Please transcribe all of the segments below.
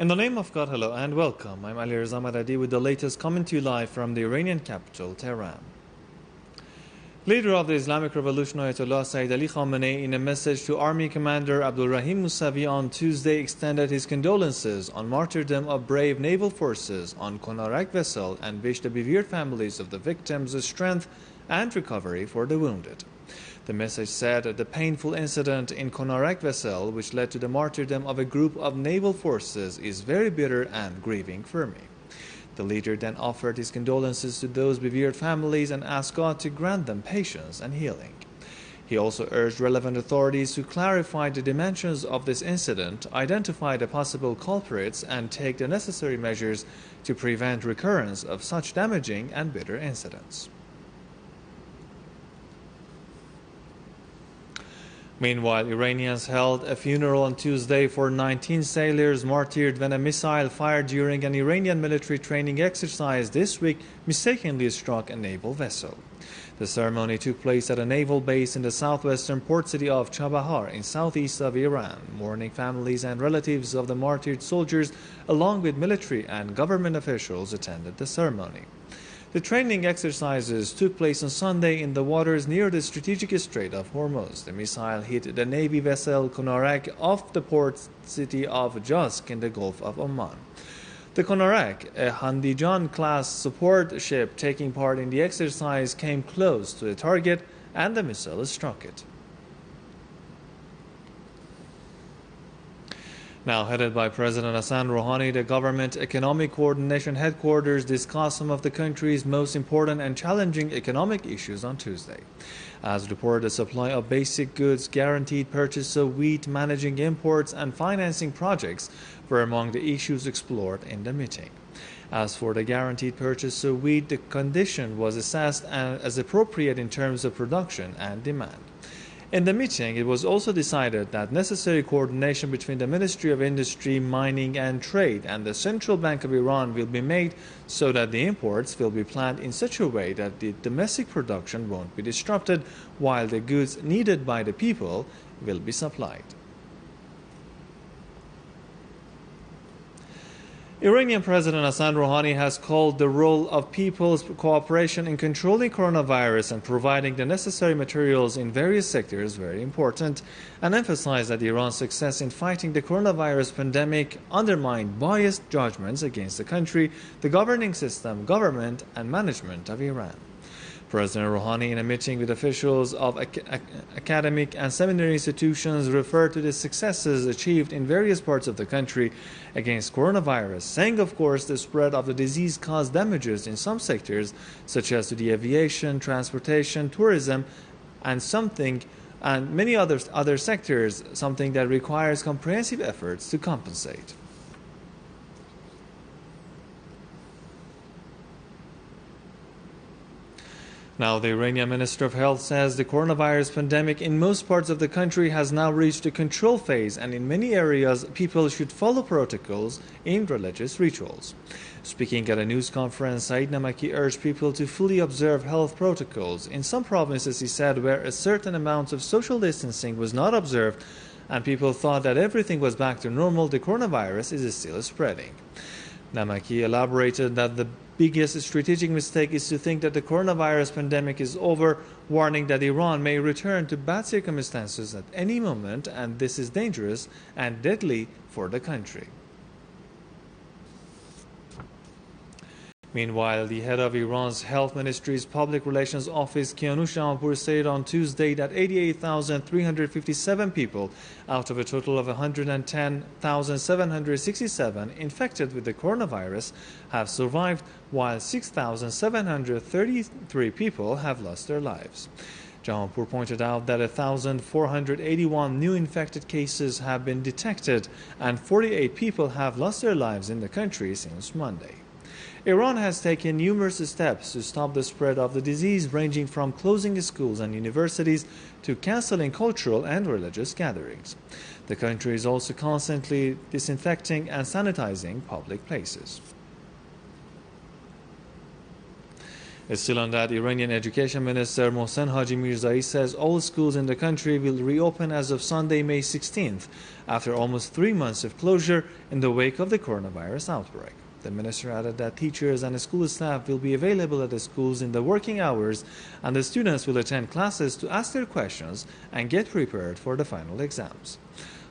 In the name of God, hello and welcome. I'm Ali Reza Maradi with the latest coming to you live from the Iranian capital, Tehran. Leader of the Islamic Revolution Ayatollah Sayyid Ali Khamenei, in a message to Army Commander Abdulrahim Musavi on Tuesday, extended his condolences on martyrdom of brave naval forces on Konarak vessel and wished the bereaved families of the victims strength and recovery for the wounded. The message said that the painful incident in Konarak vessel, which led to the martyrdom of a group of naval forces, is very bitter and grieving for me. The leader then offered his condolences to those bereaved families and asked God to grant them patience and healing. He also urged relevant authorities to clarify the dimensions of this incident, identify the possible culprits, and take the necessary measures to prevent recurrence of such damaging and bitter incidents. Meanwhile, Iranians held a funeral on Tuesday for 19 sailors martyred when a missile fired during an Iranian military training exercise this week mistakenly struck a naval vessel. The ceremony took place at a naval base in the southwestern port city of Chabahar in southeast of Iran. Mourning families and relatives of the martyred soldiers, along with military and government officials, attended the ceremony. The training exercises took place on Sunday in the waters near the strategic Strait of Hormuz. The missile hit the Navy vessel Konarak off the port city of Jask in the Gulf of Oman. The Konarak, a Handijan-class support ship taking part in the exercise, came close to the target and the missile struck it. Now headed by President Hassan Rouhani, the Government Economic Coordination Headquarters discussed some of the country's most important and challenging economic issues on Tuesday. As reported, the supply of basic goods, guaranteed purchase of wheat, managing imports, and financing projects were among the issues explored in the meeting. As for the guaranteed purchase of wheat, the condition was assessed as appropriate in terms of production and demand. In the meeting, it was also decided that necessary coordination between the Ministry of Industry, Mining and Trade and the Central Bank of Iran will be made so that the imports will be planned in such a way that the domestic production won't be disrupted, while the goods needed by the people will be supplied. Iranian President Hassan Rouhani has called the role of people's cooperation in controlling coronavirus and providing the necessary materials in various sectors very important, and emphasized that Iran's success in fighting the coronavirus pandemic undermined biased judgments against the country, the governing system, government, and management of Iran. President Rouhani, in a meeting with officials of academic and seminary institutions, referred to the successes achieved in various parts of the country against coronavirus, saying, of course, the spread of the disease caused damages in some sectors, such as to the aviation, transportation, tourism, and many other sectors, something that requires comprehensive efforts to compensate. Now, the Iranian Minister of Health says the coronavirus pandemic in most parts of the country has now reached a control phase, and in many areas, people should follow protocols in religious rituals. Speaking at a news conference, Saeed Namaki urged people to fully observe health protocols. In some provinces, he said, where a certain amount of social distancing was not observed and people thought that everything was back to normal, the coronavirus is still spreading. Namaki elaborated that the biggest strategic mistake is to think that the coronavirus pandemic is over, warning that Iran may return to bad circumstances at any moment, and this is dangerous and deadly for the country. Meanwhile, the head of Iran's Health Ministry's Public Relations Office, Kianush Jahanpur, said on Tuesday that 88,357 people out of a total of 110,767 infected with the coronavirus have survived, while 6,733 people have lost their lives. Jahanpur pointed out that 1,481 new infected cases have been detected and 48 people have lost their lives in the country since Monday. Iran has taken numerous steps to stop the spread of the disease, ranging from closing schools and universities to cancelling cultural and religious gatherings. The country is also constantly disinfecting and sanitizing public places. Still on that, Iranian Education Minister Mohsen Haji Mirzai says all schools in the country will reopen as of Sunday, May 16th, after almost 3 months of closure in the wake of the coronavirus outbreak. The minister added that teachers and school staff will be available at the schools in the working hours, and the students will attend classes to ask their questions and get prepared for the final exams.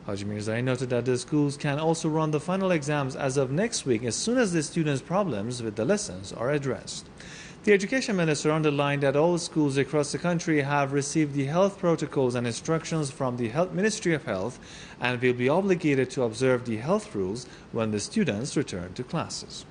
Haji Mirzai noted that the schools can also run the final exams as of next week as soon as the students' problems with the lessons are addressed. The education minister underlined that all schools across the country have received the health protocols and instructions from the Ministry of Health and will be obligated to observe the health rules when the students return to classes.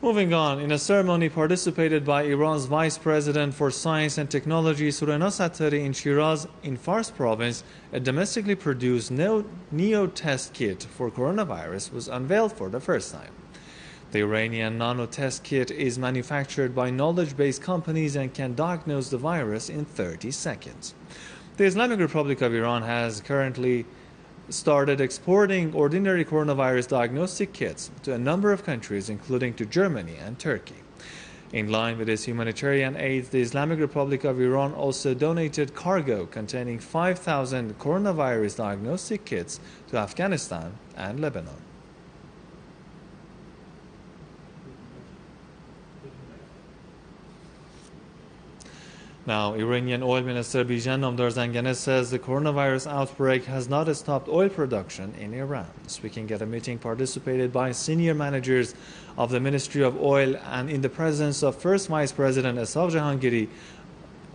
Moving on, in a ceremony participated by Iran's Vice President for Science and Technology, Surenas Attari, in Shiraz, in Fars province, a domestically produced neo-test kit for coronavirus was unveiled for the first time. The Iranian nano-test kit is manufactured by knowledge-based companies and can diagnose the virus in 30 seconds. The Islamic Republic of Iran has currently started exporting ordinary coronavirus diagnostic kits to a number of countries, including to Germany and Turkey. In line with its humanitarian aid, the Islamic Republic of Iran also donated cargo containing 5,000 coronavirus diagnostic kits to Afghanistan and Lebanon. Now, Iranian Oil Minister Bijan Namdar Zanganeh says the coronavirus outbreak has not stopped oil production in Iran. Speaking at a meeting participated by senior managers of the Ministry of Oil and in the presence of First Vice President Esaq Jahangiri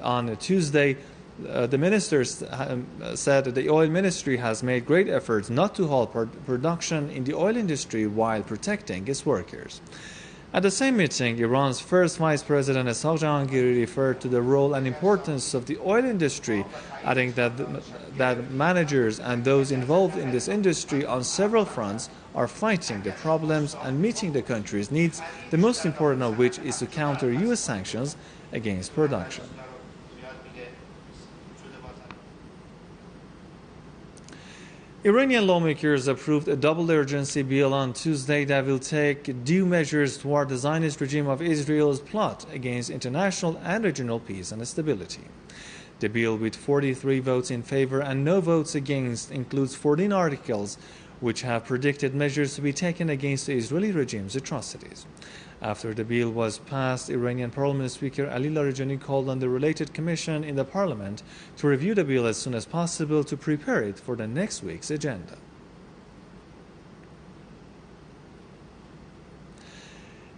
on Tuesday, the minister said that the oil ministry has made great efforts not to halt production in the oil industry while protecting its workers. At the same meeting, Iran's First Vice President Esaq Jahangiri referred to the role and importance of the oil industry, adding that managers and those involved in this industry on several fronts are fighting the problems and meeting the country's needs, the most important of which is to counter U.S. sanctions against production. Iranian lawmakers approved a double urgency bill on Tuesday that will take due measures toward the Zionist regime of Israel's plot against international and regional peace and stability. The bill, with 43 votes in favor and no votes against, includes 14 articles which have predicted measures to be taken against the Israeli regime's atrocities. After the bill was passed, Iranian Parliament Speaker Ali Larijani called on the related commission in the parliament to review the bill as soon as possible to prepare it for the next week's agenda.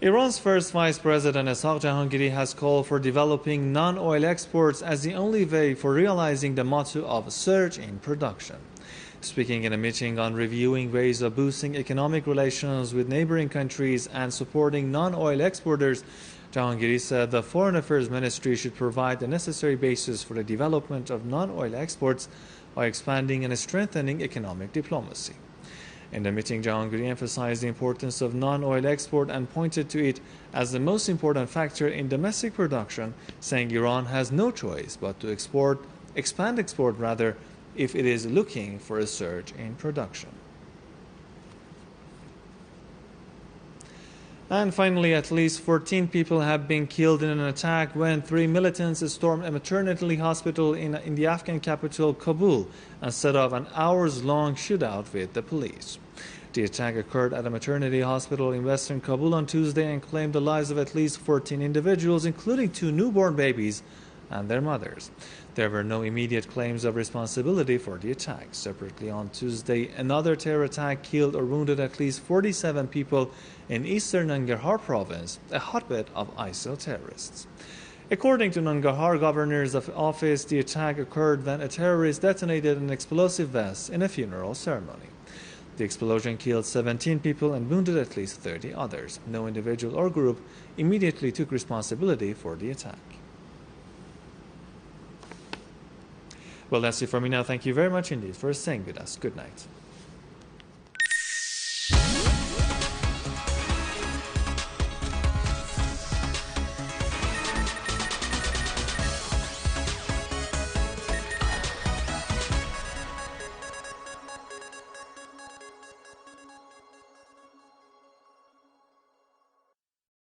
Iran's First Vice President Esaq Jahangiri has called for developing non-oil exports as the only way for realizing the motto of surge in production. Speaking in a meeting on reviewing ways of boosting economic relations with neighboring countries and supporting non-oil exporters, Jahangiri said the Foreign Affairs Ministry should provide the necessary basis for the development of non-oil exports by expanding and strengthening economic diplomacy. In the meeting, Jahangiri emphasized the importance of non-oil export and pointed to it as the most important factor in domestic production, saying Iran has no choice but to expand export if it is looking for a surge in production. And finally, at least 14 people have been killed in an attack when 3 militants stormed a maternity hospital in the Afghan capital, Kabul, and set off an hours-long shootout with the police. The attack occurred at a maternity hospital in western Kabul on Tuesday and claimed the lives of at least 14 individuals, including 2 newborn babies and their mothers. There were no immediate claims of responsibility for the attack. Separately, on Tuesday, another terror attack killed or wounded at least 47 people in eastern Nangarhar province, a hotbed of ISIL terrorists. According to Nangarhar governor's office, the attack occurred when a terrorist detonated an explosive vest in a funeral ceremony. The explosion killed 17 people and wounded at least 30 others. No individual or group immediately took responsibility for the attack. Well, that's it for me now. Thank you very much indeed for staying with us. Good night.